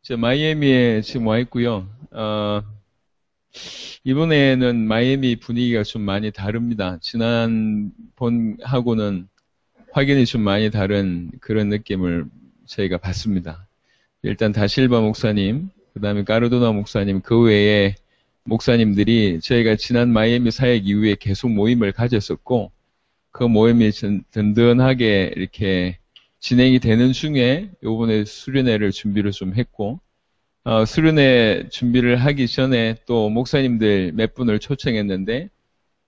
저 마이애미에 지금 와 있고요. 이번에는 마이애미 분위기가 좀 많이 다릅니다. 지난번하고는 확연히 좀 많이 다른 그런 느낌을 저희가 받습니다. 일단 다실바 목사님, 그 다음에 까르도나 목사님, 그 외에 목사님들이 저희가 지난 마이애미 사역 이후에 계속 모임을 가졌었고, 그 모임이 든든하게 이렇게 진행이 되는 중에 요번에 수련회를 준비를 좀 했고, 수련회 준비를 하기 전에 또 목사님들 몇 분을 초청했는데,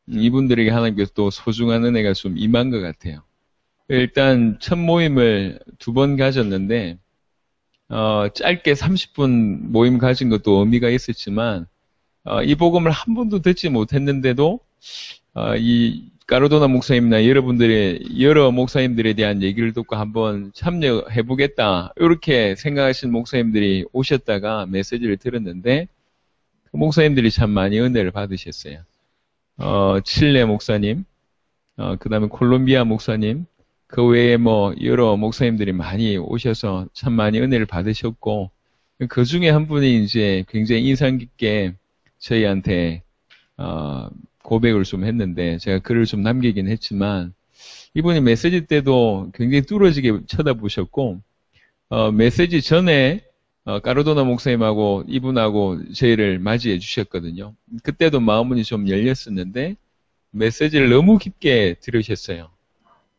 이분들에게 하나님께서 또 소중한 은혜가 좀 임한 것 같아요. 일단 첫 모임을 2번 가졌는데, 짧게 30분 모임 가진 것도 의미가 있었지만, 이 복음을 한 번도 듣지 못했는데도, 이 까르도나 목사님이나 여러 목사님들에 대한 얘기를 듣고 한번 참여해보겠다, 이렇게 생각하신 목사님들이 오셨다가 메시지를 들었는데, 그 목사님들이 참 많이 은혜를 받으셨어요. 칠레 목사님, 그 다음에 콜롬비아 목사님, 그 외에 여러 목사님들이 많이 오셔서 참 많이 은혜를 받으셨고, 그 중에 한 분이 이제 굉장히 인상 깊게 저희한테, 고백을 좀 했는데, 제가 글을 좀 남기긴 했지만, 이분이 메시지 때도 굉장히 뚫어지게 쳐다보셨고, 메시지 전에, 까르도나 목사님하고 이분하고 저희를 맞이해 주셨거든요. 그때도 마음문이 좀 열렸었는데, 메시지를 너무 깊게 들으셨어요.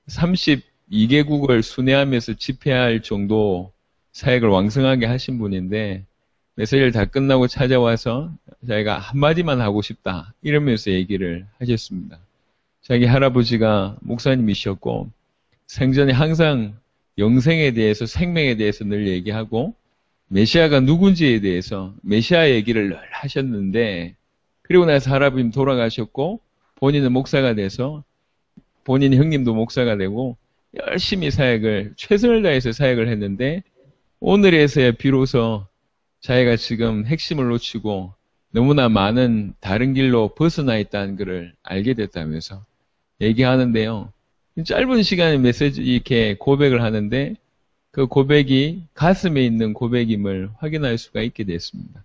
32개국을 순회하면서 집회할 정도 사역을 왕성하게 하신 분인데, 메시지를 다 끝나고 찾아와서 자기가 한마디만 하고 싶다, 이러면서 얘기를 하셨습니다. 자기 할아버지가 목사님이셨고 생전에 항상 영생에 대해서, 생명에 대해서 늘 얘기하고 메시아가 누군지에 대해서 메시아 얘기를 늘 하셨는데, 그리고 나서 할아버님 돌아가셨고 본인은 목사가 돼서 본인 형님도 목사가 되고 열심히 사역을, 최선을 다해서 사역을 했는데, 오늘에서야 비로소 자기가 지금 핵심을 놓치고 너무나 많은 다른 길로 벗어나 있다는 것을 알게 됐다면서 얘기하는데요. 짧은 시간에 메시지 이렇게 고백을 하는데, 그 고백이 가슴에 있는 고백임을 확인할 수가 있게 됐습니다.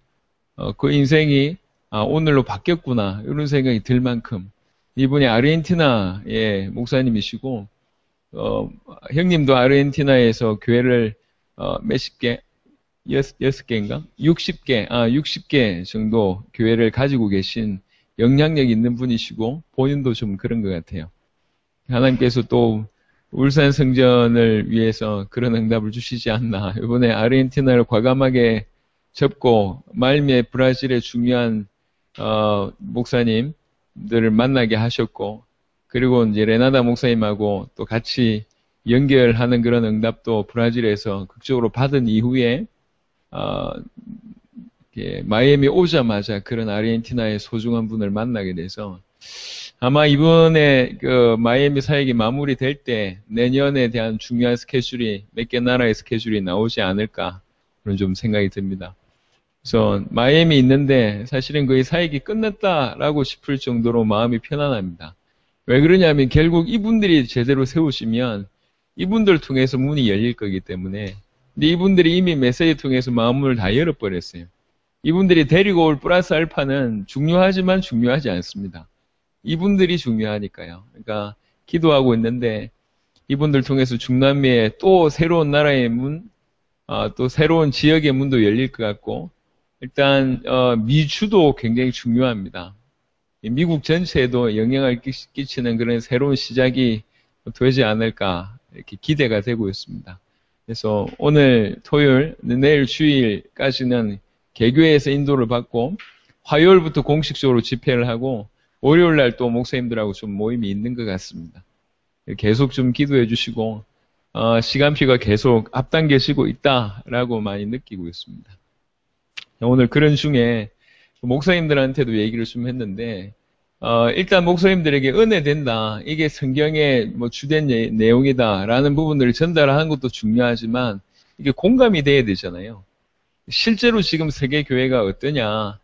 그 인생이 오늘로 바뀌었구나, 이런 생각이 들 만큼. 이분이 아르헨티나의 목사님이시고, 형님도 아르헨티나에서 교회를 몇십 개, 6개인가? 60개 정도 교회를 가지고 계신 영향력 있는 분이시고, 본인도 좀 그런 것 같아요. 하나님께서 또 울산 성전을 위해서 그런 응답을 주시지 않나. 이번에 아르헨티나를 과감하게 접고 말미에 브라질의 중요한 목사님들을 만나게 하셨고, 그리고 이제 레나다 목사님하고 또 같이 연결하는 그런 응답도 브라질에서 극적으로 받은 이후에 마이애미 오자마자 그런 아르헨티나의 소중한 분을 만나게 돼서, 아마 이번에 그 마이애미 사역이 마무리될 때 내년에 대한 중요한 스케줄이, 몇 개 나라의 스케줄이 나오지 않을까, 그런 좀 생각이 듭니다. 그래서 마이애미 있는데 사실은 거의 사역이 끝났다라고 싶을 정도로 마음이 편안합니다. 왜 그러냐면 결국 이분들이 제대로 세우시면 이분들 통해서 문이 열릴 거기 때문에. 근데 이분들이 이미 메시지 통해서 마음문을 다 열어버렸어요. 이분들이 데리고 올 플러스 알파는 중요하지만 중요하지 않습니다. 이분들이 중요하니까요. 그러니까 기도하고 있는데 이분들 통해서 중남미에 또 새로운 나라의 문, 또 새로운 지역의 문도 열릴 것 같고, 일단 미주도 굉장히 중요합니다. 미국 전체에도 영향을 끼치는 그런 새로운 시작이 되지 않을까, 이렇게 기대가 되고 있습니다. 그래서 오늘 토요일, 내일 주일까지는 개교회에서 인도를 받고, 화요일부터 공식적으로 집회를 하고, 월요일 날 또 목사님들하고 좀 모임이 있는 것 같습니다. 계속 좀 기도해 주시고, 시간표가 계속 앞당겨지고 있다라고 많이 느끼고 있습니다. 오늘 그런 중에 목사님들한테도 얘기를 좀 했는데, 일단 목사님들에게 은혜 된다, 이게 성경의 주된 내용이다라는 부분들을 전달하는 것도 중요하지만, 이게 공감이 돼야 되잖아요. 실제로 지금 세계 교회가 어떠냐,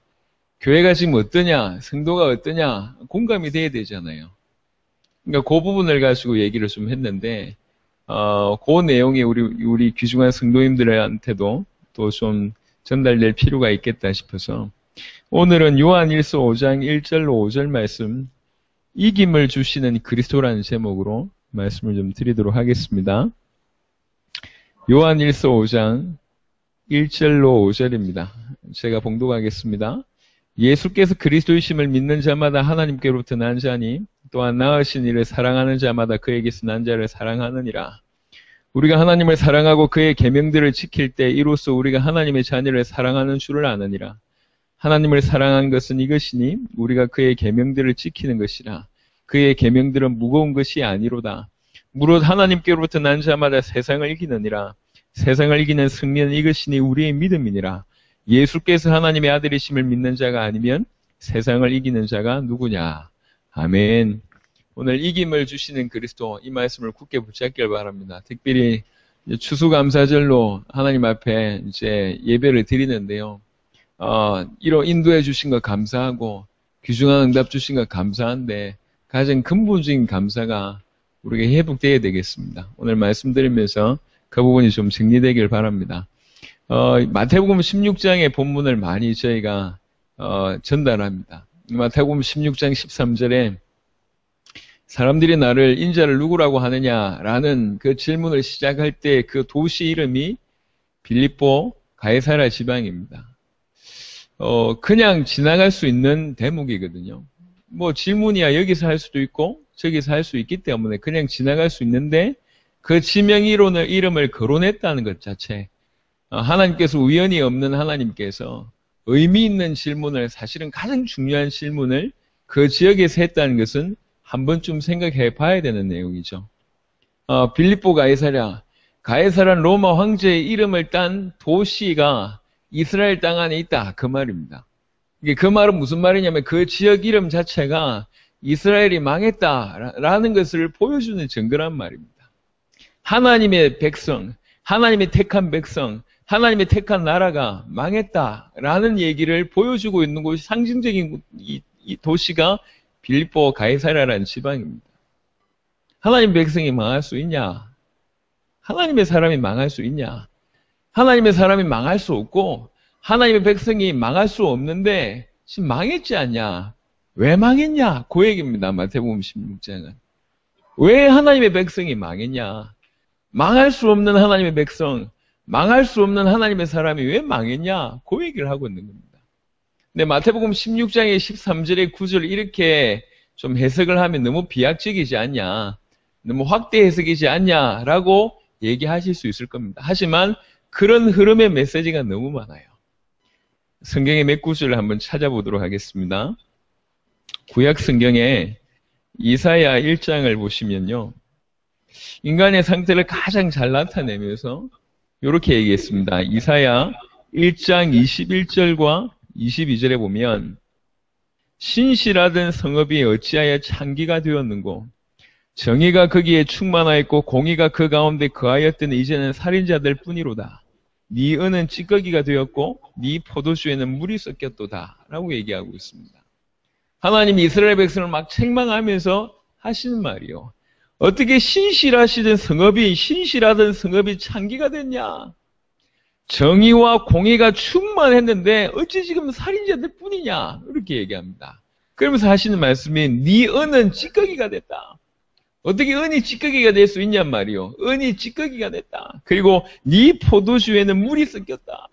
교회가 지금 어떠냐, 성도가 어떠냐, 공감이 돼야 되잖아요. 그러니까 그 부분을 가지고 얘기를 좀 했는데, 그 내용이 우리 귀중한 성도님들한테도 또 좀 전달될 필요가 있겠다 싶어서 오늘은 요한일서 5장 1절로 5절 말씀 이김을 주시는 그리스도라는 제목으로 말씀을 좀 드리도록 하겠습니다. 요한일서 5장 1절로 5절입니다. 제가 봉독하겠습니다. 예수께서 그리스도이심을 믿는 자마다 하나님께로부터 난 자니 또한 낳으신 이를 사랑하는 자마다 그에게서 난 자를 사랑하느니라. 우리가 하나님을 사랑하고 그의 계명들을 지킬 때 이로써 우리가 하나님의 자녀를 사랑하는 줄을 아느니라. 하나님을 사랑한 것은 이것이니 우리가 그의 계명들을 지키는 것이라. 그의 계명들은 무거운 것이 아니로다. 무릇 하나님께로부터 난 자마다 세상을 이기느니라. 세상을 이기는 승리는 이것이니 우리의 믿음이니라. 예수께서 하나님의 아들이심을 믿는 자가 아니면 세상을 이기는 자가 누구냐. 아멘. 오늘 이김을 주시는 그리스도 이 말씀을 굳게 붙잡길 바랍니다. 특별히 추수감사절로 하나님 앞에 이제 예배를 드리는데요. 이로 인도해 주신 것 감사하고 귀중한 응답 주신 것 감사한데 가장 근본적인 감사가 우리가 회복되어야 되겠습니다. 오늘 말씀드리면서 그 부분이 좀 정리되길 바랍니다. 마태복음 16장의 본문을 많이 저희가 전달합니다. 마태복음 16장 13절에 사람들이 나를 인자를 누구라고 하느냐라는 그 질문을 시작할 때 그 도시 이름이 빌립보 가이사랴 지방입니다. 그냥 지나갈 수 있는 대목이거든요. 뭐 질문이야 여기서 할 수도 있고 저기서 할 수 있기 때문에 그냥 지나갈 수 있는데 그 지명 이름을 거론했다는 것 자체, 하나님께서 우연히 없는 하나님께서 의미 있는 질문을, 사실은 가장 중요한 질문을 그 지역에서 했다는 것은 한 번쯤 생각해 봐야 되는 내용이죠. 빌립보 가이사랴는 로마 황제의 이름을 딴 도시가 이스라엘 땅 안에 있다, 그 말입니다. 이게 그 말은 무슨 말이냐면 그 지역 이름 자체가 이스라엘이 망했다라는 것을 보여주는 증거란 말입니다. 하나님의 백성, 하나님의 택한 백성, 하나님의 택한 나라가 망했다라는 얘기를 보여주고 있는 곳이 상징적인 이 도시가 빌립보 가이사랴라는 지방입니다. 하나님의 백성이 망할 수 있냐? 하나님의 사람이 망할 수 있냐? 하나님의 사람이 망할 수 없고 하나님의 백성이 망할 수 없는데 지금 망했지 않냐? 왜 망했냐? 그 얘기입니다. 마태복음 16장은. 왜 하나님의 백성이 망했냐? 망할 수 없는 하나님의 백성, 망할 수 없는 하나님의 사람이 왜 망했냐? 그 얘기를 하고 있는 겁니다. 근데 마태복음 16장의 13절의 9절을 이렇게 좀 해석을 하면 너무 비약적이지 않냐? 너무 확대 해석이지 않냐라고 얘기하실 수 있을 겁니다. 하지만 그런 흐름의 메시지가 너무 많아요. 성경의 몇 구절을 한번 찾아보도록 하겠습니다. 구약 성경에 이사야 1장을 보시면요. 인간의 상태를 가장 잘 나타내면서 이렇게 얘기했습니다. 이사야 1장 21절과 22절에 보면 신실하던 성읍이 어찌하여 창기가 되었는고 정의가 거기에 충만하였고 공의가 그 가운데 거하였더니 이제는 살인자들 뿐이로다. 네 은은 찌꺼기가 되었고 네 포도주에는 물이 섞였도다 라고 얘기하고 있습니다. 하나님이 이스라엘 백성을 막 책망하면서 하시는 말이요. 어떻게 신실하던 성읍이 창기가 됐냐? 정의와 공의가 충만했는데 어찌 지금 살인자들 뿐이냐? 이렇게 얘기합니다. 그러면서 하시는 말씀이 네 은은 찌꺼기가 됐다. 어떻게 은이 찌꺼기가 될 수 있냔 말이요. 은이 찌꺼기가 됐다. 그리고 네 포도주에는 물이 섞였다.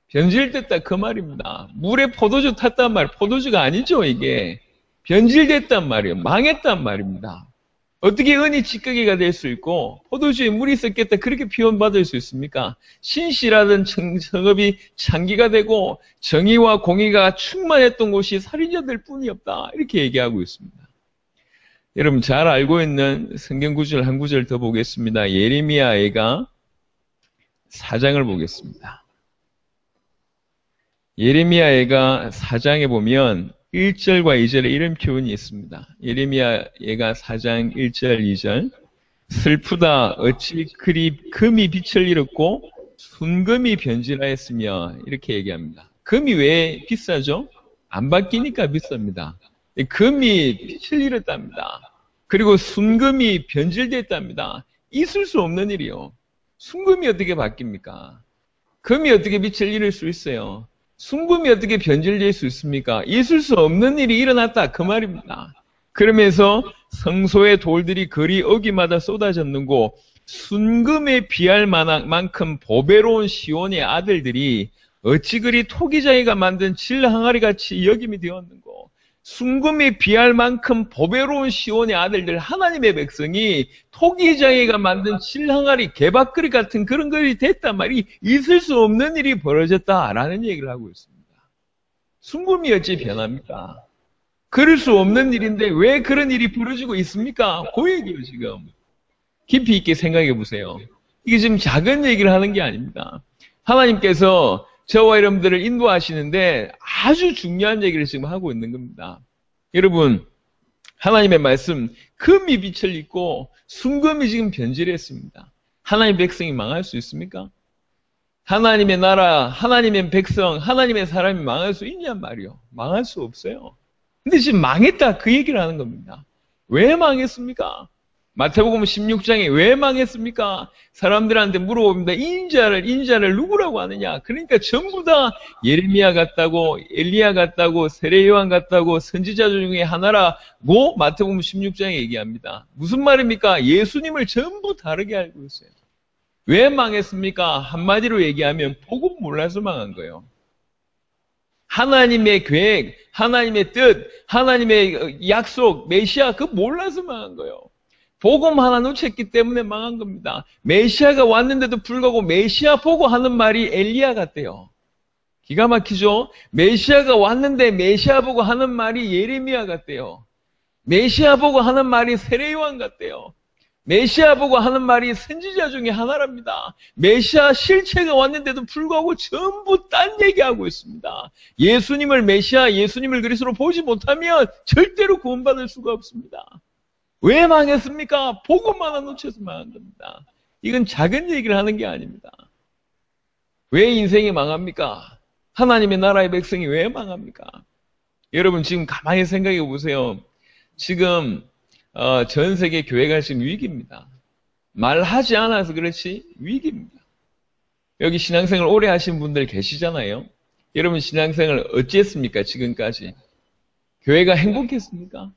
변질됐다 그 말입니다. 물에 포도주 탔단 말, 포도주가 아니죠 이게. 변질됐단 말이에요. 망했단 말입니다. 어떻게 은이 찌꺼기가 될 수 있고 포도주에 물이 섞였다 그렇게 표현받을 수 있습니까? 신실하던 성읍이 창기가 되고 정의와 공의가 충만했던 곳이 살인자들 뿐이 없다 이렇게 얘기하고 있습니다. 여러분 잘 알고 있는 성경 구절 한 구절 더 보겠습니다. 예레미야가 4장을 보겠습니다. 예레미야가 4장에 보면 1절과 2절에 이런 표현이 있습니다. 예레미야가 4장 1절 2절 슬프다 어찌 그리 금이 빛을 잃었고 순금이 변질하였으며 이렇게 얘기합니다. 금이 왜 비싸죠? 안 바뀌니까 비쌉니다. 금이 빛을 잃었답니다. 그리고 순금이 변질됐답니다. 있을 수 없는 일이요. 순금이 어떻게 바뀝니까? 금이 어떻게 빛을 잃을 수 있어요? 순금이 어떻게 변질될 수 있습니까? 있을 수 없는 일이 일어났다. 그 말입니다. 그러면서 성소의 돌들이 거리 어귀마다 쏟아졌는고 순금에 비할 만큼 보배로운 시온의 아들들이 어찌 그리 토기장이가 만든 질 항아리 같이 여김이 되었는고 순금에 비할 만큼 보배로운 시온의 아들들 하나님의 백성이 토기장이가 만든 질 항아리 개밥그릇 같은 그런 것이 됐단 말이 있을 수 없는 일이 벌어졌다라는 얘기를 하고 있습니다. 순금이 어찌 변합니까? 그럴 수 없는 일인데 왜 그런 일이 벌어지고 있습니까? 그 얘기예요 지금. 깊이 있게 생각해 보세요. 이게 지금 작은 얘기를 하는 게 아닙니다. 하나님께서 저와 여러분들을 인도하시는데 아주 중요한 얘기를 지금 하고 있는 겁니다. 여러분, 하나님의 말씀, 금이 빛을 잃고 순금이 지금 변질했습니다. 하나님의 백성이 망할 수 있습니까? 하나님의 나라, 하나님의 백성, 하나님의 사람이 망할 수 있냔 말이요. 망할 수 없어요. 근데 지금 망했다 그 얘기를 하는 겁니다. 왜 망했습니까? 마태복음 16장에 왜 망했습니까? 사람들한테 물어봅니다. 인자를 누구라고 하느냐? 그러니까 전부 다 예레미야 같다고, 엘리야 같다고, 세례 요한 같다고, 선지자 중에 하나라고 마태복음 16장에 얘기합니다. 무슨 말입니까? 예수님을 전부 다르게 알고 있어요. 왜 망했습니까? 한마디로 얘기하면 복음 몰라서 망한 거예요. 하나님의 계획, 하나님의 뜻, 하나님의 약속, 메시아 그거 몰라서 망한 거예요. 복음 하나 놓쳤기 때문에 망한 겁니다. 메시아가 왔는데도 불구하고 메시아 보고 하는 말이 엘리야 같대요. 기가 막히죠? 메시아가 왔는데 메시아 보고 하는 말이 예레미야 같대요. 메시아 보고 하는 말이 세례 요한 같대요. 메시아 보고 하는 말이 선지자 중에 하나랍니다. 메시아 실체가 왔는데도 불구하고 전부 딴 얘기하고 있습니다. 예수님을 메시아, 예수님을 그리스도로 보지 못하면 절대로 구원받을 수가 없습니다. 왜 망했습니까? 복음 하나 놓쳐서 망한 겁니다. 이건 작은 얘기를 하는 게 아닙니다. 왜 인생이 망합니까? 하나님의 나라의 백성이 왜 망합니까? 여러분 지금 가만히 생각해 보세요. 지금 전 세계 교회가 지금 위기입니다. 말하지 않아서 그렇지 위기입니다. 여기 신앙생활 오래 하신 분들 계시잖아요. 여러분 신앙생활 어찌했습니까? 지금까지. 교회가 행복했습니까?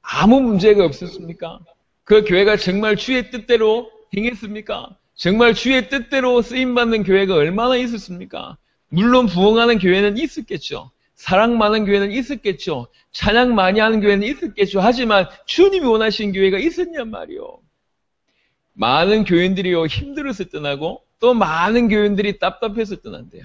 아무 문제가 없었습니까? 그 교회가 정말 주의 뜻대로 행했습니까? 정말 주의 뜻대로 쓰임받는 교회가 얼마나 있었습니까? 물론 부흥하는 교회는 있었겠죠. 사랑 많은 교회는 있었겠죠. 찬양 많이 하는 교회는 있었겠죠. 하지만 주님이 원하시는 교회가 있었냔 말이요. 많은 교인들이요 힘들어서 떠나고 또 많은 교인들이 답답해서 떠난대요.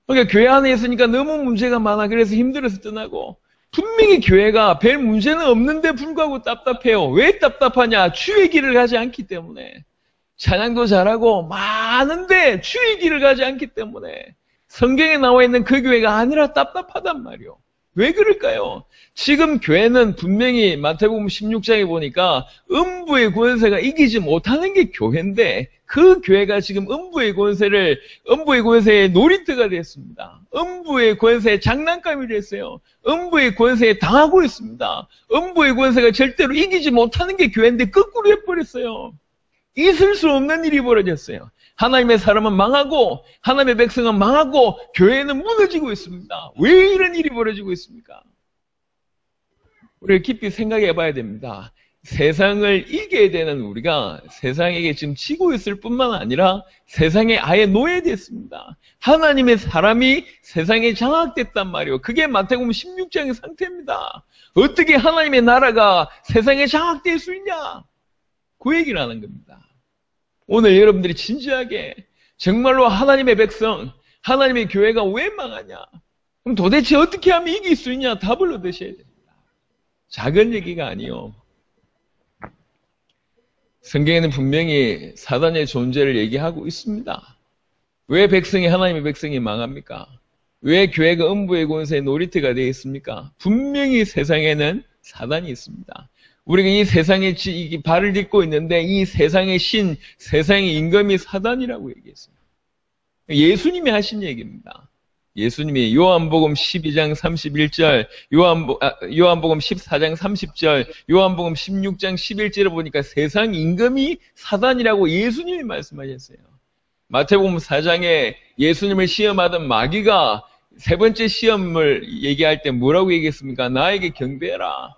그러니까 교회 안에 있으니까 너무 문제가 많아. 그래서 힘들어서 떠나고 분명히 교회가 별 문제는 없는데 불구하고 답답해요. 왜 답답하냐? 주의 길을 가지 않기 때문에. 찬양도 잘하고 많은데 주의 길을 가지 않기 때문에. 성경에 나와 있는 그 교회가 아니라 답답하단 말이요. 왜 그럴까요? 지금 교회는 분명히 마태복음 16장에 보니까 음부의 권세가 이기지 못하는 게 교회인데 그 교회가 지금 음부의 권세의 놀이터가 됐습니다. 음부의 권세의 장난감이 됐어요. 음부의 권세에 당하고 있습니다. 음부의 권세가 절대로 이기지 못하는 게 교회인데 거꾸로 해버렸어요. 있을 수 없는 일이 벌어졌어요. 하나님의 사람은 망하고 하나님의 백성은 망하고 교회는 무너지고 있습니다. 왜 이런 일이 벌어지고 있습니까? 우리가 깊이 생각해 봐야 됩니다. 세상을 이겨야 되는 우리가 세상에게 지금 지고 있을 뿐만 아니라 세상에 아예 노예됐습니다. 하나님의 사람이 세상에 장악됐단 말이에요. 그게 마태복음 16장의 상태입니다. 어떻게 하나님의 나라가 세상에 장악될 수 있냐? 그 얘기를 하는 겁니다. 오늘 여러분들이 진지하게 정말로 하나님의 백성, 하나님의 교회가 왜 망하냐? 그럼 도대체 어떻게 하면 이길 수 있냐? 답을 얻으셔야 됩니다. 작은 얘기가 아니요. 성경에는 분명히 사단의 존재를 얘기하고 있습니다. 왜 하나님의 백성이 망합니까? 왜 교회가 음부의 권세의 놀이터가 되어 있습니까? 분명히 세상에는 사단이 있습니다. 우리가 이 세상에 발을 딛고 있는데 이 세상의 신, 세상의 임금이 사단이라고 얘기했어요. 예수님이 하신 얘기입니다. 예수님이 요한복음 12장 31절, 요한복음 14장 30절, 요한복음 16장 11절을 보니까 세상 임금이 사단이라고 예수님이 말씀하셨어요. 마태복음 4장에 예수님을 시험하던 마귀가 세 번째 시험을 얘기할 때 뭐라고 얘기했습니까? 나에게 경배해라.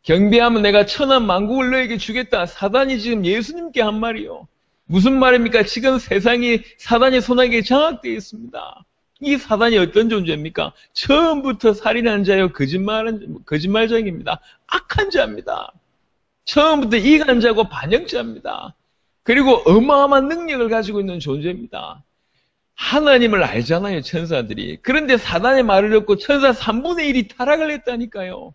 경배하면 내가 천한 만국을 너에게 주겠다. 사단이 지금 예수님께 한 말이요. 무슨 말입니까? 지금 세상이 사단의 손아귀에 장악되어 있습니다. 이 사단이 어떤 존재입니까? 처음부터 살인한 자요, 거짓말쟁입니다. 악한 자입니다. 처음부터 이간자고 반역자입니다. 그리고 어마어마한 능력을 가지고 있는 존재입니다. 하나님을 알잖아요, 천사들이. 그런데 사단의 말을 듣고 천사 3분의 1이 타락을 했다니까요.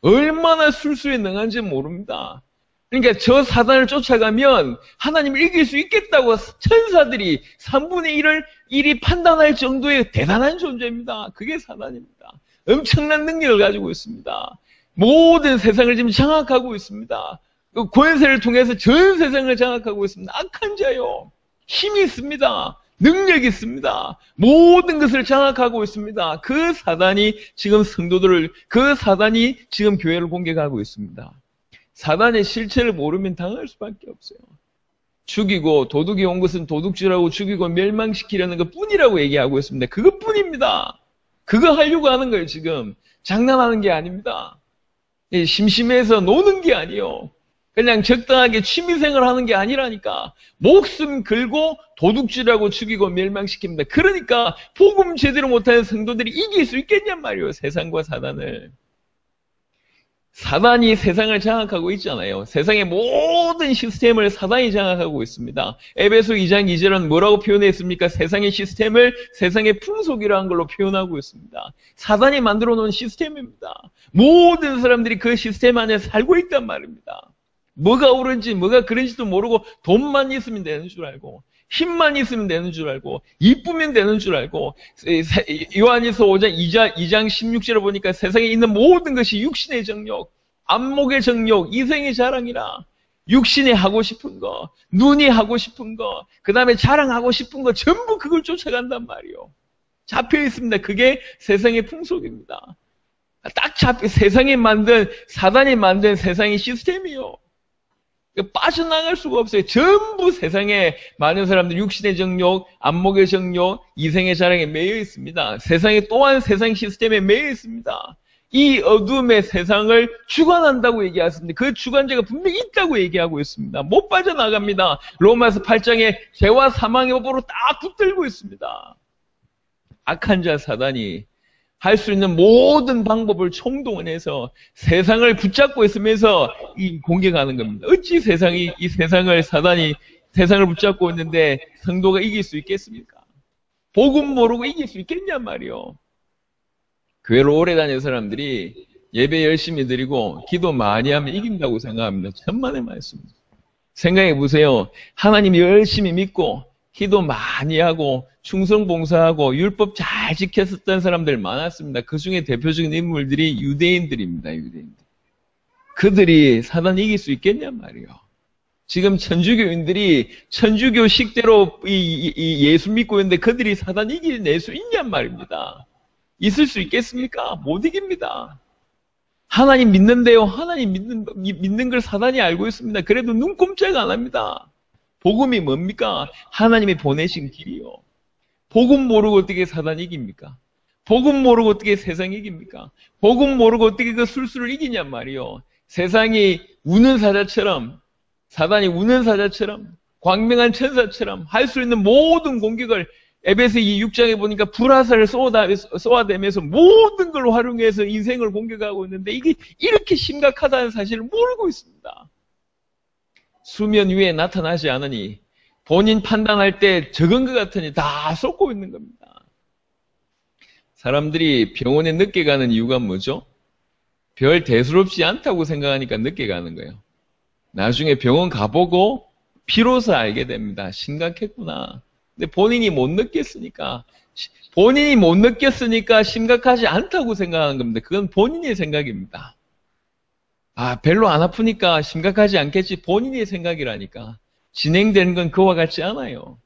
얼마나 술수에 능한지 모릅니다. 그러니까 저 사단을 쫓아가면 하나님을 이길 수 있겠다고 천사들이 3분의 1이 판단할 정도의 대단한 존재입니다. 그게 사단입니다. 엄청난 능력을 가지고 있습니다. 모든 세상을 지금 장악하고 있습니다. 그 권세를 통해서 전 세상을 장악하고 있습니다. 악한 자요. 힘이 있습니다. 능력이 있습니다. 모든 것을 장악하고 있습니다. 그 사단이 지금 성도들을, 그 사단이 지금 교회를 공격하고 있습니다. 사단의 실체를 모르면 당할 수밖에 없어요. 죽이고 도둑이 온 것은 도둑질하고 죽이고 멸망시키려는 것뿐이라고 얘기하고 있습니다. 그것뿐입니다. 그거 하려고 하는 거예요, 지금. 장난하는 게 아닙니다. 심심해서 노는 게 아니에요. 그냥 적당하게 취미생활 하는 게 아니라니까. 목숨 걸고 도둑질하고 죽이고 멸망시킵니다. 그러니까 복음 제대로 못하는 성도들이 이길 수 있겠냔 말이에요. 세상과 사단을. 사단이 세상을 장악하고 있잖아요. 세상의 모든 시스템을 사단이 장악하고 있습니다. 에베소 2장 2절은 뭐라고 표현했습니까? 세상의 시스템을 세상의 풍속이라는 걸로 표현하고 있습니다. 사단이 만들어 놓은 시스템입니다. 모든 사람들이 그 시스템 안에 살고 있단 말입니다. 뭐가 옳은지 뭐가 그런지도 모르고 돈만 있으면 되는 줄 알고 힘만 있으면 되는 줄 알고 이쁘면 되는 줄 알고 요한일서 5장 2장 16절을 보니까 세상에 있는 모든 것이 육신의 정욕, 안목의 정욕, 이생의 자랑이라. 육신이 하고 싶은 거, 눈이 하고 싶은 거, 그 다음에 자랑하고 싶은 거 전부 그걸 쫓아간단 말이요. 잡혀 있습니다. 그게 세상의 풍속입니다. 딱 세상이 만든, 사단이 만든 세상의 시스템이요. 빠져나갈 수가 없어요. 전부 세상에 많은 사람들 육신의 정욕, 안목의 정욕, 이생의 자랑에 매여 있습니다. 세상에 또한 세상 시스템에 매여 있습니다. 이 어둠의 세상을 주관한다고 얘기하습니다. 그 주관자가 분명히 있다고 얘기하고 있습니다. 못 빠져나갑니다. 로마서 8장에 죄와 사망의 법으로 딱 붙들고 있습니다. 악한 자 사단이 할 수 있는 모든 방법을 총동원해서 세상을 붙잡고 있으면서 이 공격하는 겁니다. 어찌 이 세상을 사단이 세상을 붙잡고 있는데 성도가 이길 수 있겠습니까? 복음 모르고 이길 수 있겠냔 말이요. 교회를 오래 다니는 사람들이 예배 열심히 드리고 기도 많이 하면 이긴다고 생각합니다. 천만의 말씀입니다. 생각해 보세요. 하나님 열심히 믿고 기도 많이 하고 충성봉사하고 율법 잘 지켰었던 사람들 많았습니다. 그 중에 대표적인 인물들이 유대인들입니다. 유대인들. 그들이 사단 이길 수 있겠냔 말이에요. 지금 천주교인들이 천주교식대로 예수 믿고 있는데 그들이 사단 이겨낼 수 있냔 말입니다. 있을 수 있겠습니까? 못 이깁니다. 하나님 믿는데요. 하나님 믿는 걸 사단이 알고 있습니다. 그래도 눈꼼짝 안 합니다. 복음이 뭡니까? 하나님이 보내신 길이요. 복음 모르고 어떻게 사단 이깁니까? 복음 모르고 어떻게 세상 이깁니까? 복음 모르고 어떻게 그 술수를 이기냔 말이요. 세상이 우는 사자처럼, 사단이 우는 사자처럼, 광명한 천사처럼 할 수 있는 모든 공격을 에베소 6장에 보니까 불화살을 쏘아대면서 모든 걸 활용해서 인생을 공격하고 있는데 이게 이렇게 심각하다는 사실을 모르고 있습니다. 수면 위에 나타나지 않으니 본인 판단할 때 적은 것 같으니 다 쏟고 있는 겁니다. 사람들이 병원에 늦게 가는 이유가 뭐죠? 별 대수롭지 않다고 생각하니까 늦게 가는 거예요. 나중에 병원 가보고 비로소 알게 됩니다. 심각했구나. 근데 본인이 못 느꼈으니까 심각하지 않다고 생각하는 겁니다. 그건 본인의 생각입니다. 별로 안 아프니까 심각하지 않겠지. 본인의 생각이라니까. 진행되는 건 그와 같지 않아요.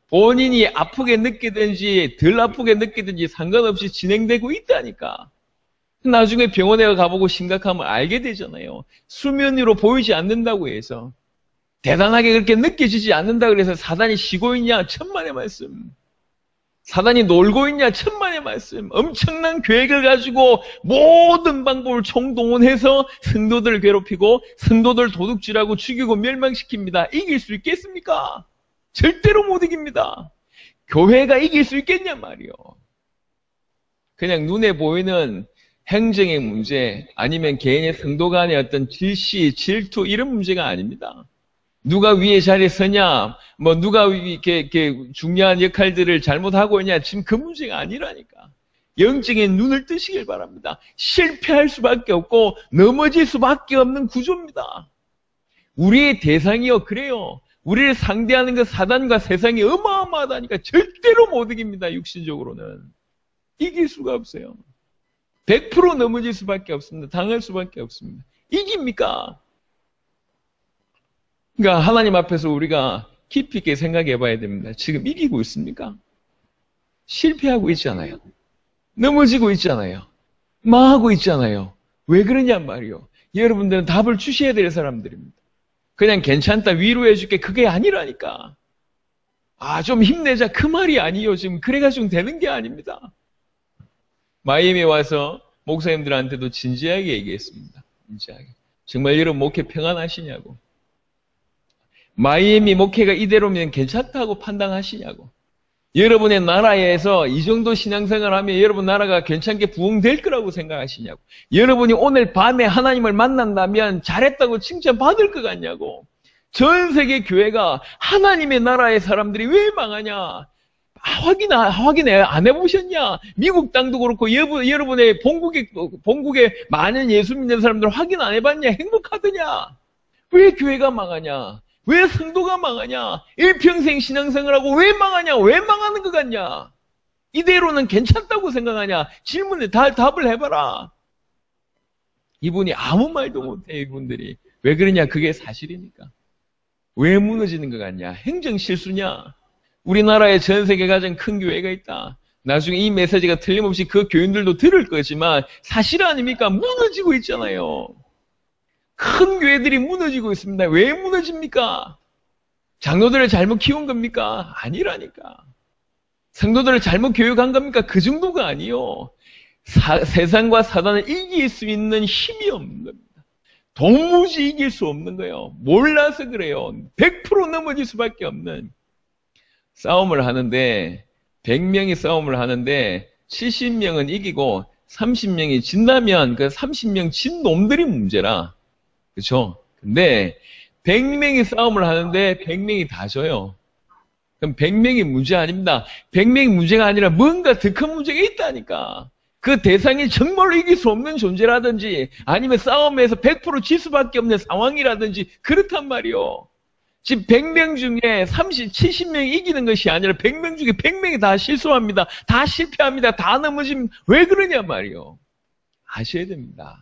본인이 아프게 느끼든지 덜 아프게 느끼든지 상관없이 진행되고 있다니까. 나중에 병원에 가보고 심각함을 알게 되잖아요. 수면 위로 보이지 않는다고 해서. 대단하게 그렇게 느껴지지 않는다 그래서 사단이 쉬고 있냐? 천만의 말씀. 사단이 놀고 있냐? 천만의 말씀. 엄청난 계획을 가지고 모든 방법을 총동원해서 성도들을 괴롭히고 성도들 도둑질하고 죽이고 멸망시킵니다. 이길 수 있겠습니까? 절대로 못 이깁니다. 교회가 이길 수 있겠냐 말이요. 그냥 눈에 보이는 행정의 문제 아니면 개인의 성도 간의 어떤 질시, 질투 이런 문제가 아닙니다. 누가 위에 자리에 서냐, 뭐 누가 이렇게 중요한 역할들을 잘못하고 있냐, 지금 그 문제가 아니라니까. 영적인 눈을 뜨시길 바랍니다. 실패할 수밖에 없고 넘어질 수밖에 없는 구조입니다. 우리의 대상이요, 그래요. 우리를 상대하는 그 사단과 세상이 어마어마하다니까 절대로 못 이깁니다. 육신적으로는. 이길 수가 없어요. 100% 넘어질 수밖에 없습니다. 당할 수밖에 없습니다. 이깁니까? 그러니까 하나님 앞에서 우리가 깊이 있게 생각해 봐야 됩니다. 지금 이기고 있습니까? 실패하고 있잖아요. 넘어지고 있잖아요. 망하고 있잖아요. 왜 그러냔 말이요. 여러분들은 답을 주셔야 될 사람들입니다. 그냥 괜찮다, 위로해 줄게, 그게 아니라니까. 좀 힘내자, 그 말이 아니요. 지금 그래가지고 되는 게 아닙니다. 마이애미에 와서 목사님들한테도 진지하게 얘기했습니다. 진지하게. 정말 여러분 목회 평안하시냐고. 마이애미 목회가 이대로면 괜찮다고 판단하시냐고. 여러분의 나라에서 이 정도 신앙생활을 하면 여러분 나라가 괜찮게 부흥될 거라고 생각하시냐고. 여러분이 오늘 밤에 하나님을 만난다면 잘했다고 칭찬받을 것 같냐고. 전 세계 교회가 하나님의 나라의 사람들이 왜 망하냐. 확인 안 해보셨냐? 미국 땅도 그렇고 여러분의 본국에 많은 예수 믿는 사람들 확인 안 해봤냐? 행복하더냐? 왜 교회가 망하냐? 왜 성도가 망하냐? 일평생 신앙생활하고 왜 망하냐? 왜 망하는 것 같냐? 이대로는 괜찮다고 생각하냐? 질문에 답을 해봐라. 이분이 아무 말도 못해, 이분들이. 왜 그러냐? 그게 사실이니까. 왜 무너지는 것 같냐? 행정 실수냐? 우리나라에 전 세계 가장 큰 교회가 있다. 나중에 이 메시지가 틀림없이 그 교인들도 들을 거지만 사실 아닙니까? 무너지고 있잖아요. 큰 교회들이 무너지고 있습니다. 왜 무너집니까? 장로들을 잘못 키운 겁니까? 아니라니까. 성도들을 잘못 교육한 겁니까? 그 정도가 아니요. 세상과 사단을 이길 수 있는 힘이 없는 겁니다. 도무지 이길 수 없는 거예요. 몰라서 그래요. 100% 넘어질 수밖에 없는. 싸움을 하는데 100명이 싸움을 하는데 70명은 이기고 30명이 진다면 그 30명 진 놈들이 문제라. 그렇죠? 근데 100명이 싸움을 하는데 100명이 다 져요. 그럼 100명이 문제 아닙니다. 100명이 문제가 아니라 뭔가 더 큰 문제가 있다니까. 그 대상이 정말로 이길 수 없는 존재라든지 아니면 싸움에서 100% 질 수밖에 없는 상황이라든지 그렇단 말이요. 지금 100명 중에 70명이 이기는 것이 아니라 100명 중에 100명이 다 실수합니다. 다 실패합니다. 다 넘어지면 왜 그러냐 말이요. 아셔야 됩니다.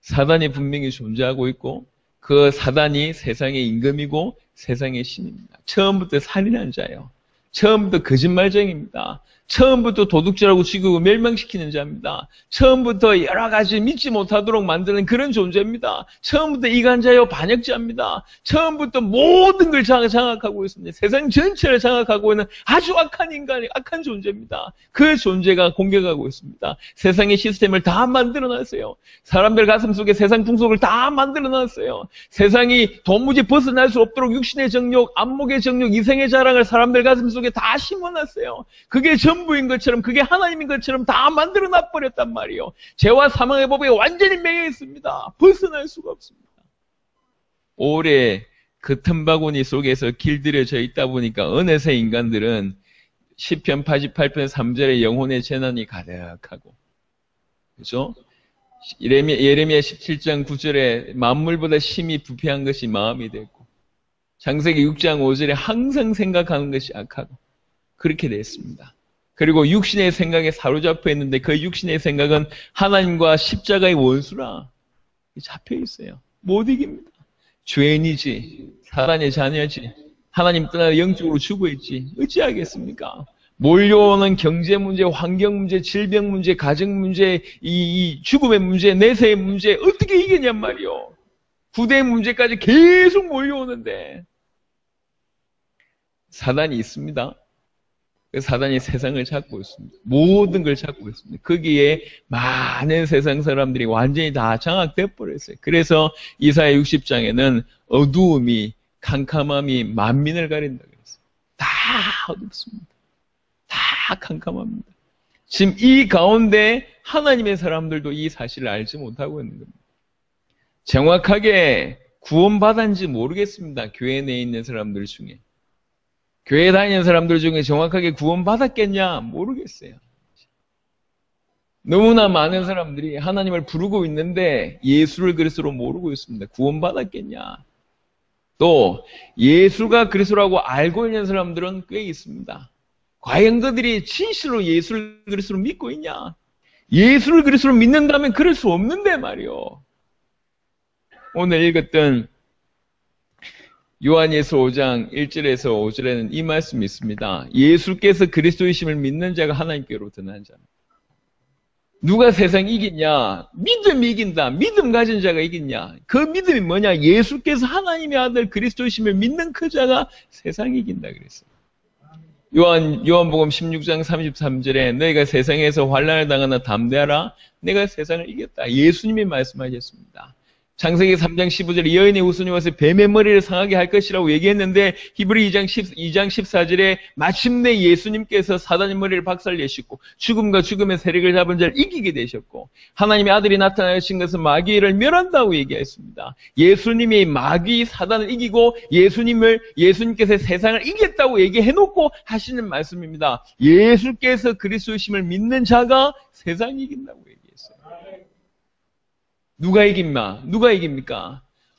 사단이 분명히 존재하고 있고 그 사단이 세상의 임금이고 세상의 신입니다. 처음부터 살인한 자예요. 처음부터 거짓말쟁이입니다. 처음부터 도둑질하고 죽이고 멸망시키는 자입니다. 처음부터 여러 가지 믿지 못하도록 만드는 그런 존재입니다. 처음부터 이간자요 반역자입니다. 처음부터 모든 걸 장악하고 있습니다. 세상 전체를 장악하고 있는 아주 악한 인간이 악한 존재입니다. 그 존재가 공격하고 있습니다. 세상의 시스템을 다 만들어놨어요. 사람들 가슴 속에 세상 풍속을 다 만들어놨어요. 세상이 도무지 벗어날 수 없도록 육신의 정욕, 안목의 정욕, 이생의 자랑을 사람들 가슴 속에 다 심어놨어요. 그게 전부인 것처럼 그게 하나님인 것처럼 다 만들어 놔버렸단 말이에요. 죄와 사망의 법에 완전히 매여 있습니다. 벗어날 수가 없습니다. 오래 그 틈바구니 속에서 길들여져 있다 보니까 어느새 인간들은 시편 88편 3절에 영혼의 재난이 가득하고 그렇죠? 예레미야 17장 9절에 만물보다 심히 부패한 것이 마음이 됐고 창세기 6장 5절에 항상 생각하는 것이 악하고 그렇게 됐습니다. 그리고 육신의 생각에 사로잡혀 있는데 그 육신의 생각은 하나님과 십자가의 원수라 잡혀 있어요. 못 이깁니다. 죄인이지, 사단의 자녀지, 하나님 떠나 영적으로 죽어 있지. 어찌하겠습니까? 몰려오는 경제 문제, 환경 문제, 질병 문제, 가정 문제, 이 죽음의 문제, 내세의 문제 어떻게 이기냔 말이요. 후대 문제까지 계속 몰려오는데 사단이 있습니다. 사단이 세상을 잡고 있습니다. 모든 걸 잡고 있습니다. 거기에 많은 세상 사람들이 완전히 다 장악돼 버렸어요. 그래서 이사야 60장에는 어두움이 캄캄함이 만민을 가린다 그랬어요. 다 어둡습니다. 다 캄캄합니다. 지금 이 가운데 하나님의 사람들도 이 사실을 알지 못하고 있는 겁니다. 정확하게 구원받았는지 모르겠습니다. 교회 내에 있는 사람들 중에. 교회 다니는 사람들 중에 정확하게 구원받았겠냐? 모르겠어요. 너무나 많은 사람들이 하나님을 부르고 있는데 예수를 그리스도로 모르고 있습니다. 구원받았겠냐? 또 예수가 그리스도라고 알고 있는 사람들은 꽤 있습니다. 과연 그들이 진실로 예수를 그리스도로 믿고 있냐? 예수를 그리스도로 믿는다면 그럴 수 없는데 말이요. 오늘 읽었던 요한예서 5장 1절에서 5절에는 이 말씀이 있습니다. 예수께서 그리스도이심을 믿는 자가 하나님께로부터 난 자입니다. 누가 세상 이기냐? 믿음이 이긴다. 믿음 가진 자가 이기냐? 그 믿음이 뭐냐? 예수께서 하나님의 아들 그리스도이심을 믿는 그 자가 세상 이긴다 그랬어요. 요한복음 16장 33절에 너희가 세상에서 환난을 당하나 담대하라. 내가 세상을 이겼다. 예수님이 말씀하셨습니다. 창세기 3장 15절에 여인의 후손이 와서 뱀의 머리를 상하게 할 것이라고 얘기했는데 히브리 2장 14절에 마침내 예수님께서 사단의 머리를 박살내시고 죽음과 죽음의 세력을 잡은 자를 이기게 되셨고 하나님의 아들이 나타나신 것은 마귀를 멸한다고 얘기했습니다. 예수님이 마귀 사단을 이기고 예수님께서 세상을 이겼다고 얘기해놓고 하시는 말씀입니다. 예수께서 그리스도이심을 믿는 자가 세상을 이긴다고 얘기했어요. 누가 이깁니까?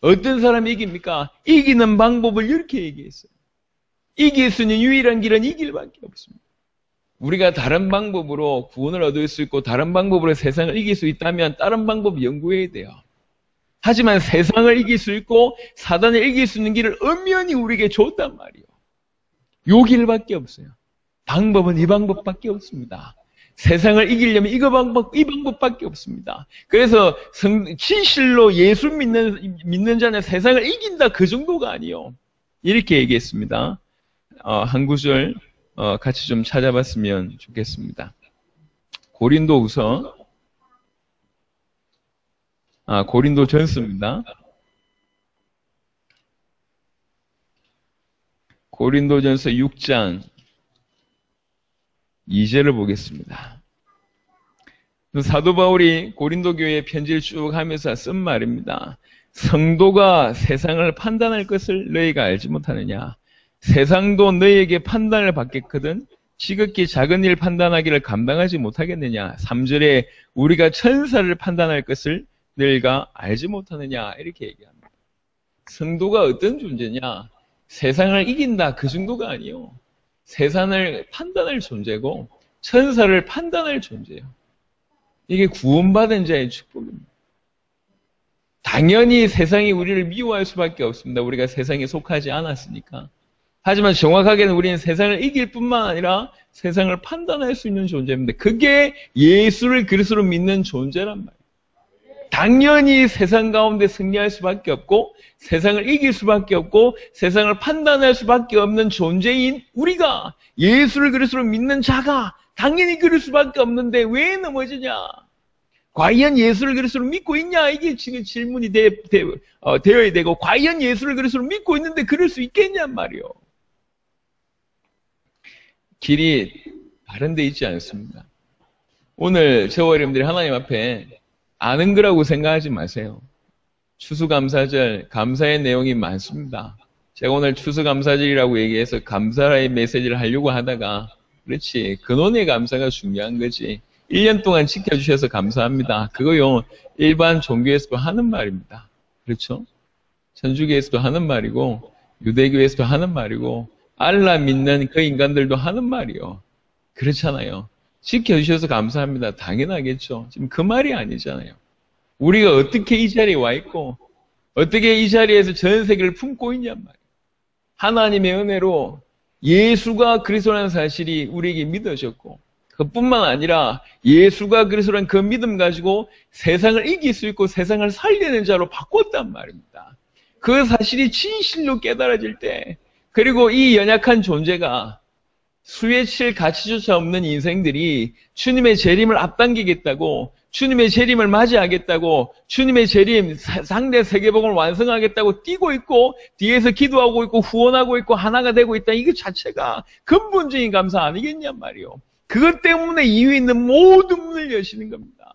어떤 사람이 이깁니까? 이기는 방법을 이렇게 얘기했어요. 이길 수 있는 유일한 길은 이 길밖에 없습니다. 우리가 다른 방법으로 구원을 얻을 수 있고 다른 방법으로 세상을 이길 수 있다면 다른 방법 연구해야 돼요. 하지만 세상을 이길 수 있고 사단을 이길 수 있는 길을 엄연히 우리에게 줬단 말이에요. 요 길밖에 없어요. 방법은 이 방법밖에 없습니다. 세상을 이기려면 이 방법밖에 없습니다. 그래서 진실로 예수 믿는 자는 세상을 이긴다 그 정도가 아니요. 이렇게 얘기했습니다. 한 구절 같이 좀 찾아봤으면 좋겠습니다. 고린도전서입니다. 고린도전서 6장 2절을 보겠습니다. 사도 바울이 고린도 교회에 편지를 쭉 하면서 쓴 말입니다. 성도가 세상을 판단할 것을 너희가 알지 못하느냐? 세상도 너희에게 판단을 받겠거든 지극히 작은 일 판단하기를 감당하지 못하겠느냐? 3절에 우리가 천사를 판단할 것을 너희가 알지 못하느냐? 이렇게 얘기합니다. 성도가 어떤 존재냐? 세상을 이긴다 그 정도가 아니에요. 세상을 판단할 존재고 천사를 판단할 존재예요. 이게 구원받은 자의 축복입니다. 당연히 세상이 우리를 미워할 수밖에 없습니다. 우리가 세상에 속하지 않았으니까. 하지만 정확하게는 우리는 세상을 이길 뿐만 아니라 세상을 판단할 수 있는 존재입니다. 그게 예수를 그리스도로 믿는 존재란 말이에요. 당연히 세상 가운데 승리할 수밖에 없고 세상을 이길 수밖에 없고 세상을 판단할 수밖에 없는 존재인 우리가 예수를 그리스도로 믿는 자가 당연히 그럴 수밖에 없는데 왜 넘어지냐? 과연 예수를 그리스도로 믿고 있냐? 이게 지금 질문이 되어야 되고 과연 예수를 그리스도로 믿고 있는데 그럴 수 있겠냔 말이요. 길이 다른 데 있지 않습니다. 오늘 저와 여러분들이 하나님 앞에 아는 거라고 생각하지 마세요. 추수감사절 감사의 내용이 많습니다. 제가 오늘 추수감사절이라고 얘기해서 감사의 메시지를 하려고 하다가 그렇지 근원의 감사가 중요한 거지. 1년 동안 지켜주셔서 감사합니다. 그거요 일반 종교에서도 하는 말입니다. 그렇죠? 천주교에서도 하는 말이고 유대교에서도 하는 말이고 알라 믿는 그 인간들도 하는 말이요. 그렇잖아요. 지켜주셔서 감사합니다. 당연하겠죠. 지금 그 말이 아니잖아요. 우리가 어떻게 이 자리에 와 있고 어떻게 이 자리에서 전 세계를 품고 있냔 말이에요. 하나님의 은혜로 예수가 그리스도라는 사실이 우리에게 믿어졌고 그뿐만 아니라 예수가 그리스도라는 그 믿음 가지고 세상을 이길 수 있고 세상을 살리는 자로 바꿨단 말입니다. 그 사실이 진실로 깨달아질 때, 그리고 이 연약한 존재가 수에 칠 가치조차 없는 인생들이 주님의 재림을 앞당기겠다고, 주님의 재림을 맞이하겠다고, 주님의 재림, 상대 세계복음을 완성하겠다고 뛰고 있고, 뒤에서 기도하고 있고, 후원하고 있고, 하나가 되고 있다. 이거 자체가 근본적인 감사 아니겠냔 말이요. 그것 때문에 이유 있는 모든 문을 여시는 겁니다.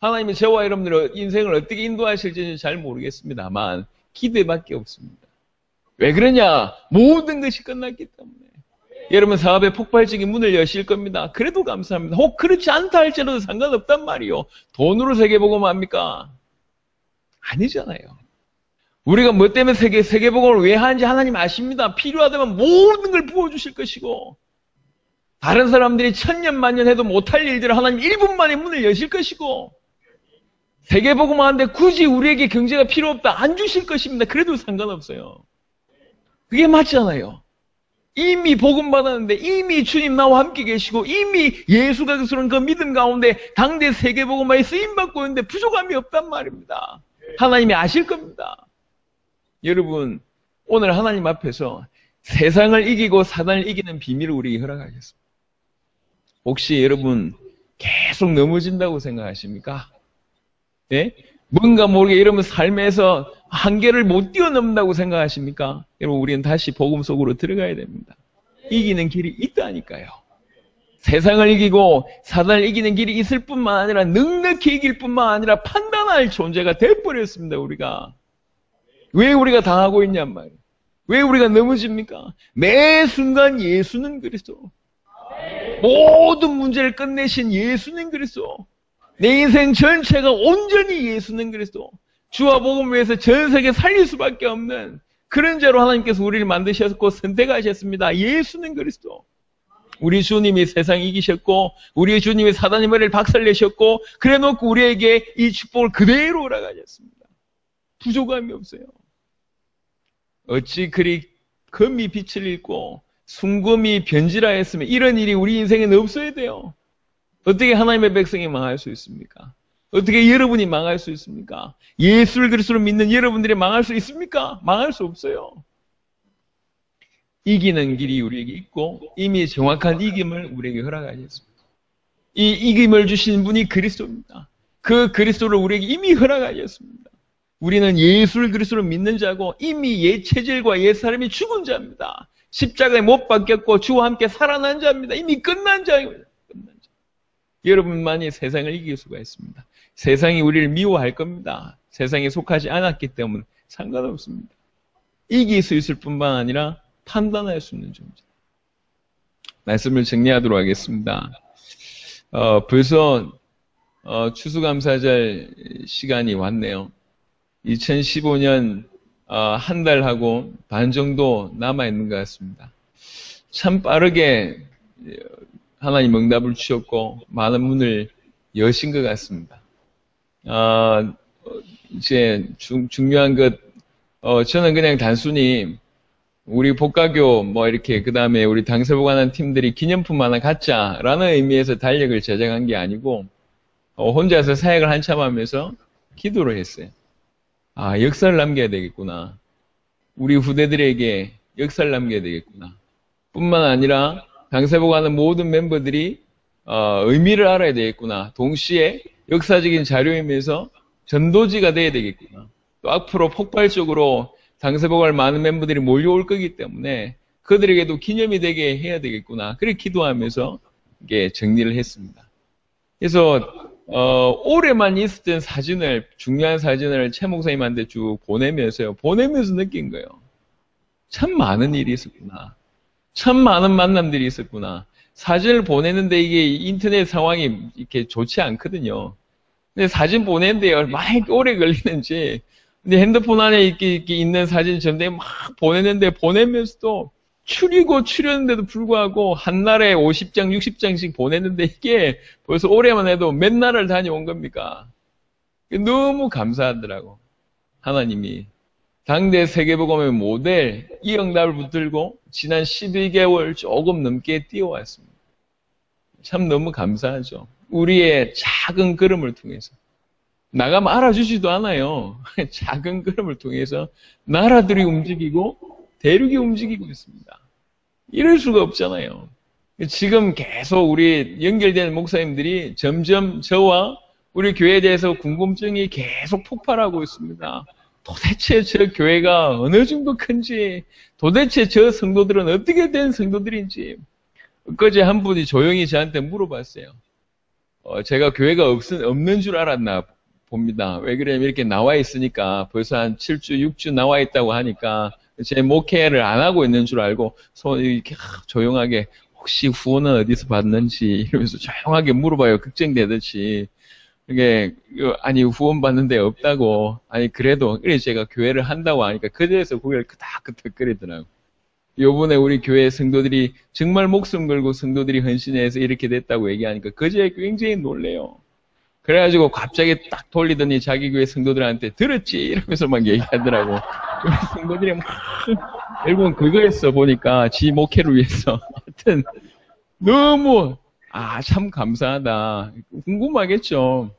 하나님이 저와 여러분들의 인생을 어떻게 인도하실지는 잘 모르겠습니다만 기대밖에 없습니다. 왜 그러냐? 모든 것이 끝났기 때문에. 여러분 사업의 폭발적인 문을 여실 겁니다. 그래도 감사합니다. 혹 그렇지 않다 할지라도 상관없단 말이요. 돈으로 세계복음 합니까? 아니잖아요. 우리가 뭐 때문에 세계복음을 왜 하는지 하나님 아십니다. 필요하다면 모든 걸 부어주실 것이고, 다른 사람들이 천년 만년 해도 못할 일들을 하나님 1분 만에 문을 여실 것이고, 세계복음 하는데 굳이 우리에게 경제가 필요 없다 안 주실 것입니다. 그래도 상관없어요. 그게 맞잖아요. 이미 복음 받았는데, 이미 주님 나와 함께 계시고, 이미 예수가 그스러운 그 믿음 가운데 당대 세계복음화에 쓰임받고 있는데 부족함이 없단 말입니다. 하나님이 아실 겁니다. 여러분, 오늘 하나님 앞에서 세상을 이기고 사단을 이기는 비밀을 우리에게 허락하겠습니다. 혹시 여러분 계속 넘어진다고 생각하십니까? 예? 뭔가 모르게 여러분 삶에서 한계를 못 뛰어넘는다고 생각하십니까? 여러분 우리는 다시 복음 속으로 들어가야 됩니다. 이기는 길이 있다니까요. 세상을 이기고 사단을 이기는 길이 있을 뿐만 아니라 넉넉히 이길 뿐만 아니라 판단할 존재가 돼버렸습니다. 우리가. 왜 우리가 당하고 있냔 말이에요. 왜 우리가 넘어집니까? 매 순간 예수는 그리스도. 모든 문제를 끝내신 예수는 그리스도. 내 인생 전체가 온전히 예수는 그리스도. 주와 복음을 위해서 전 세계 살릴 수밖에 없는 그런 자로 하나님께서 우리를 만드셨고 선택하셨습니다. 예수는 그리스도. 우리 주님이 세상 이기셨고, 우리 주님이 사단의 머리를 박살내셨고, 그래 놓고 우리에게 이 축복을 그대로 허락하셨습니다. 부족함이 없어요. 어찌 그리 금이 빛을 잃고 순금이 변질하였으면 이런 일이 우리 인생에는 없어야 돼요. 어떻게 하나님의 백성이 망할 수 있습니까? 어떻게 여러분이 망할 수 있습니까? 예수를 그리스도로 믿는 여러분들이 망할 수 있습니까? 망할 수 없어요. 이기는 길이 우리에게 있고 이미 정확한 이김을 우리에게 허락하셨습니다. 이 이김을 주신 분이 그리스도입니다. 그 그리스도를 우리에게 이미 허락하셨습니다. 우리는 예수를 그리스도로 믿는 자고 이미 옛 체질과 옛 사람이 죽은 자입니다. 십자가에 못 박혔고 주와 함께 살아난 자입니다. 이미 끝난 자입니다. 끝난 자. 여러분만이 세상을 이길 수가 있습니다. 세상이 우리를 미워할 겁니다. 세상에 속하지 않았기 때문에 상관없습니다. 이길 수 있을 뿐만 아니라 판단할 수 있는 존재. 말씀을 정리하도록 하겠습니다. 벌써 추수감사절 시간이 왔네요. 2015년 한 달하고 반 정도 남아있는 것 같습니다. 참 빠르게 하나님 응답을 주셨고 많은 문을 여신 것 같습니다. 이제 중요한 것, 저는 그냥 단순히 우리 복가교 이렇게 그 다음에 우리 당세보관한 팀들이 기념품 하나 갖자라는 의미에서 달력을 제작한 게 아니고 혼자서 사역을 한참 하면서 기도를 했어요. 역사를 남겨야 되겠구나. 우리 후대들에게 역사를 남겨야 되겠구나. 뿐만 아니라 당세보관하는 모든 멤버들이 의미를 알아야 되겠구나. 동시에 역사적인 자료이면서 전도지가 돼야 되겠구나. 또 앞으로 폭발적으로 당세복을 많은 멤버들이 몰려올 거기 때문에 그들에게도 기념이 되게 해야 되겠구나. 그렇게 기도하면서 이게 정리를 했습니다. 그래서 올해만 있었던 사진을, 중요한 사진을 최 목사님한테 쭉 보내면서 느낀 거예요. 참 많은 일이 있었구나. 참 많은 만남들이 있었구나. 사진을 보내는데 이게 인터넷 상황이 이렇게 좋지 않거든요. 근데 사진 보내는데 얼마나 오래 걸리는지. 근데 핸드폰 안에 이렇게 있는 사진 전대 막 보내는데 보내면서도 추렸는데도 불구하고 한 날에 50장, 60장씩 보냈는데 이게 벌써 올해만 해도 몇 날을 다녀온 겁니까? 너무 감사하더라고. 하나님이. 당대 세계복음의 모델 이 응답을 붙들고 지난 12개월 조금 넘게 뛰어왔습니다. 참 너무 감사하죠. 우리의 작은 걸음을 통해서. 나가면 알아주지도 않아요. 작은 걸음을 통해서 나라들이 움직이고 대륙이 움직이고 있습니다. 이럴 수가 없잖아요. 지금 계속 우리 연결된 목사님들이 점점 저와 우리 교회에 대해서 궁금증이 계속 폭발하고 있습니다. 도대체 저 교회가 어느 정도 큰지, 도대체 저 성도들은 어떻게 된 성도들인지. 엊그제 한 분이 조용히 저한테 물어봤어요. 제가 교회가 없는 줄 알았나 봅니다. 왜 그러냐면 이렇게 나와 있으니까 벌써 한 7주, 6주 나와 있다고 하니까 제 목회를 안 하고 있는 줄 알고 이렇게 조용하게 혹시 후원은 어디서 받는지 이러면서 조용하게 물어봐요. 걱정되듯이. 이게 아니 후원 받는데 없다고. 아니 그래도 제가 교회를 한다고 하니까 그제서 고개를 끄덕끄덕거리더라고요. 요번에 우리 교회 성도들이 정말 목숨 걸고 성도들이 헌신해서 이렇게 됐다고 얘기하니까 그제 굉장히 놀래요. 그래가지고 갑자기 딱 돌리더니 자기 교회 성도들한테 들었지? 이러면서 막 얘기하더라고. 우리 성도들이 막 결국은 그거였어 보니까 지 목회를 위해서. 하여튼 너무 참 감사하다. 궁금하겠죠.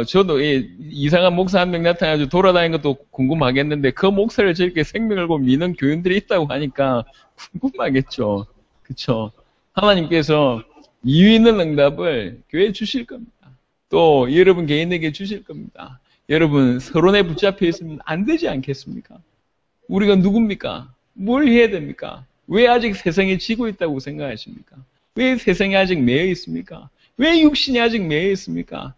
저도 이상한 목사 한 명 나타나가지고 돌아다니는 것도 궁금하겠는데 그 목사를 저렇게 생명을 걸고 믿는 교인들이 있다고 하니까 궁금하겠죠. 그쵸? 하나님께서 이유 있는 응답을 교회에 주실 겁니다. 또 여러분 개인에게 주실 겁니다. 여러분 서론에 붙잡혀 있으면 안 되지 않겠습니까? 우리가 누굽니까? 뭘 해야 됩니까? 왜 아직 세상에 지고 있다고 생각하십니까? 왜 세상에 아직 매여 있습니까? 왜 육신이 아직 매여 있습니까?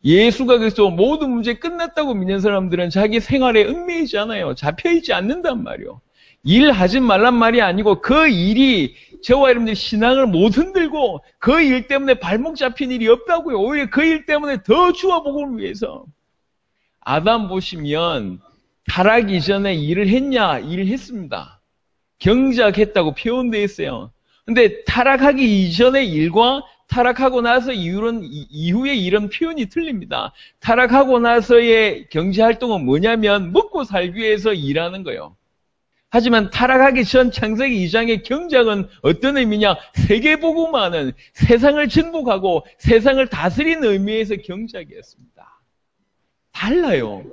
예수가 그래서 모든 문제 끝났다고 믿는 사람들은 자기 생활에 얽매이지 않아요. 잡혀있지 않는단 말이요. 일하지 말란 말이 아니고 그 일이 저와 여러분들이 신앙을 못 흔들고 그 일 때문에 발목 잡힌 일이 없다고요. 오히려 그 일 때문에 더 주와 복음을 위해서. 아담 보시면 타락 이전에 일을 했냐? 일을 했습니다. 경작했다고 표현되어 있어요. 근데 타락하기 이전의 일과 타락하고 나서 이후의 일은 표현이 틀립니다. 타락하고 나서의 경제활동은 뭐냐면 먹고 살기 위해서 일하는 거예요. 하지만 타락하기 전 창세기 2장의 경작은 어떤 의미냐? 세계복음화는 세상을 정복하고 세상을 다스리는 의미에서 경작이었습니다. 달라요.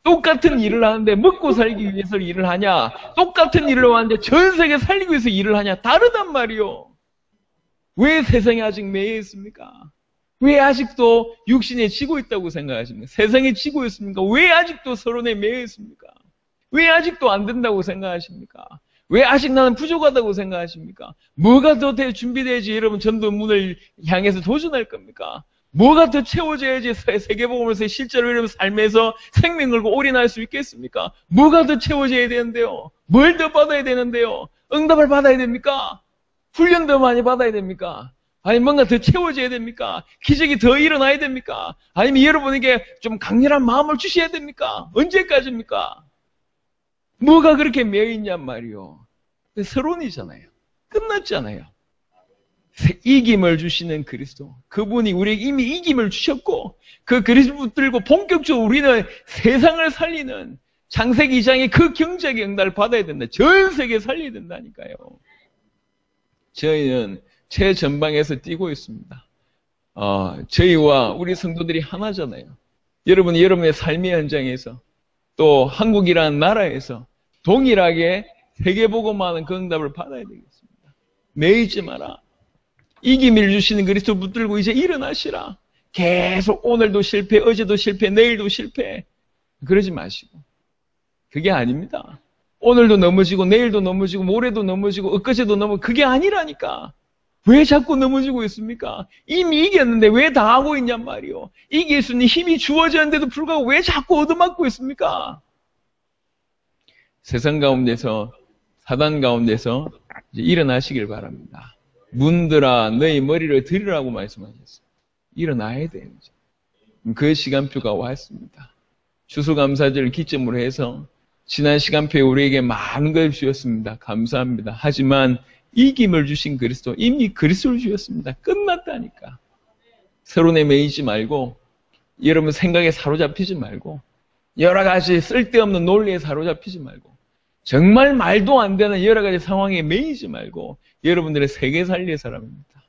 똑같은 일을 하는데 먹고 살기 위해서 일을 하냐? 똑같은 일을 하는데 전 세계 살리기 위해서 일을 하냐? 다르단 말이요. 왜 세상에 아직 매여 있습니까? 왜 아직도 육신에 지고 있다고 생각하십니까? 세상에 지고 있습니까? 왜 아직도 서론에 매여 있습니까? 왜 아직도 안 된다고 생각하십니까? 왜 아직 나는 부족하다고 생각하십니까? 뭐가 더 준비돼야지 여러분 전도문을 향해서 도전할 겁니까? 뭐가 더 채워져야지 세계복음에서 실제로 여러분 삶에서 생명 걸고 올인할 수 있겠습니까? 뭐가 더 채워져야 되는데요? 뭘 더 받아야 되는데요? 응답을 받아야 됩니까? 훈련 더 많이 받아야 됩니까? 아니 뭔가 더 채워져야 됩니까? 기적이 더 일어나야 됩니까? 아니면 여러분에게 좀 강렬한 마음을 주셔야 됩니까? 언제까지입니까? 뭐가 그렇게 매여있냔 말이요. 서론이잖아요. 끝났잖아요. 이김을 주시는 그리스도. 그분이 우리에게 이미 이김을 주셨고 그 그리스도 붙들고 본격적으로 우리는 세상을 살리는 창세기 2장의 그 경제의 응답을 받아야 된다. 전 세계 살려야 된다니까요. 저희는 최전방에서 뛰고 있습니다. 저희와 우리 성도들이 하나잖아요. 여러분이 여러분의 삶의 현장에서 또 한국이라는 나라에서 동일하게 세계복음하는 그 응답을 받아야 되겠습니다. 매이지 마라. 이김을 주시는 그리스도 붙들고 이제 일어나시라. 계속 오늘도 실패, 어제도 실패, 내일도 실패. 그러지 마시고. 그게 아닙니다. 오늘도 넘어지고 내일도 넘어지고 모레도 넘어지고 엊그제도 넘어지고 그게 아니라니까. 왜 자꾸 넘어지고 있습니까? 이미 이겼는데 왜 당하고 있냔 말이요. 이길 수 있는 힘이 주어졌는데도 불구하고 왜 자꾸 얻어맞고 있습니까? 세상 가운데서 사단 가운데서 이제 일어나시길 바랍니다. 문들아 너희 머리를 들으라고 말씀하셨어요. 일어나야 돼요. 그 시간표가 왔습니다. 추수감사절을 기점으로 해서 지난 시간표에 우리에게 많은 걸 주셨습니다. 감사합니다. 하지만 이김을 주신 그리스도, 이미 그리스도를 주셨습니다. 끝났다니까. 서론에 매이지 말고 여러분 생각에 사로잡히지 말고 여러 가지 쓸데없는 논리에 사로잡히지 말고 정말 말도 안 되는 여러 가지 상황에 매이지 말고 여러분들의 세계 살릴 사람입니다.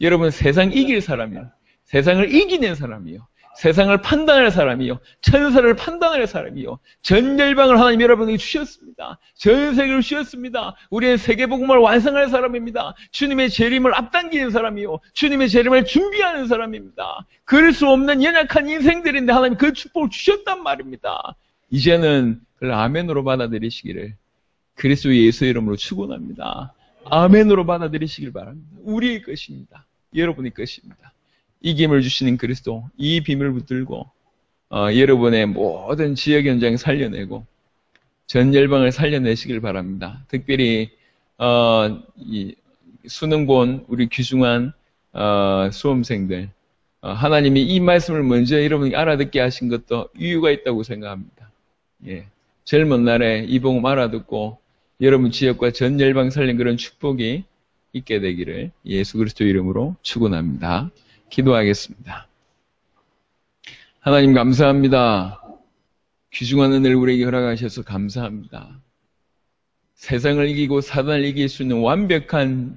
여러분 세상 이길 사람이요. 세상을 이기는 사람이요. 세상을 판단할 사람이요. 천사를 판단할 사람이요. 전 열방을 하나님 여러분에게 주셨습니다. 전 세계를 주셨습니다. 우리의 세계복음을 완성할 사람입니다. 주님의 재림을 앞당기는 사람이요. 주님의 재림을 준비하는 사람입니다. 그럴 수 없는 연약한 인생들인데 하나님 그 축복을 주셨단 말입니다. 이제는 그걸 아멘으로 받아들이시기를 그리스도 예수 이름으로 축원합니다. 아멘으로 받아들이시길 바랍니다. 우리의 것입니다. 여러분의 것입니다. 이김을 주시는 그리스도, 이 비밀을 붙들고 여러분의 모든 지역 현장 살려내고 전 열방을 살려내시길 바랍니다. 특별히 이 수능 본 우리 귀중한 수험생들, 하나님이 이 말씀을 먼저 여러분이 알아듣게 하신 것도 이유가 있다고 생각합니다. 예, 젊은 날에 이 복음 알아듣고 여러분 지역과 전 열방 살린 그런 축복이 있게 되기를 예수 그리스도 이름으로 축원합니다. 기도하겠습니다. 하나님 감사합니다. 귀중한 은혜를 우리에게 허락하셔서 감사합니다. 세상을 이기고 사단을 이길 수 있는 완벽한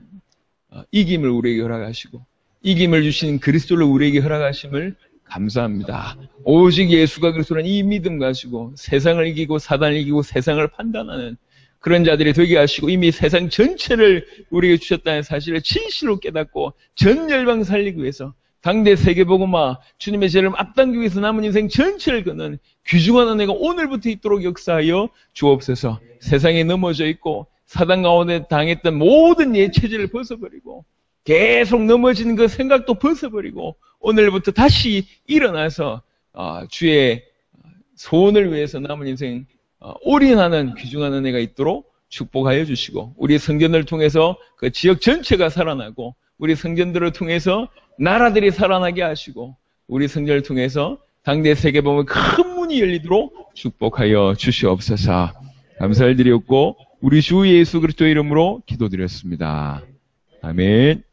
이김을 우리에게 허락하시고 이김을 주신 그리스도를 우리에게 허락하심을 감사합니다. 오직 예수가 그리스도는 이 믿음 가지고 세상을 이기고 사단을 이기고 세상을 판단하는 그런 자들이 되게 하시고 이미 세상 전체를 우리에게 주셨다는 사실을 진실로 깨닫고 전 열방 살리기 위해서 당대 세계복음화 주님의 죄를 앞당기기 위해서 남은 인생 전체를 거는 귀중한 은혜가 오늘부터 있도록 역사하여 주옵소서. 세상에 넘어져 있고 사단 가운데 당했던 모든 옛 체질을 벗어버리고 계속 넘어지는 그 생각도 벗어버리고 오늘부터 다시 일어나서 주의 소원을 위해서 남은 인생 올인하는 귀중한 은혜가 있도록 축복하여 주시고 우리 성전을 통해서 그 지역 전체가 살아나고 우리 성전들을 통해서 나라들이 살아나게 하시고 우리 성전을 통해서 당대 세계복음의 큰 문이 열리도록 축복하여 주시옵소서. 감사를 드렸고 우리 주 예수 그리스도 이름으로 기도드렸습니다. 아멘.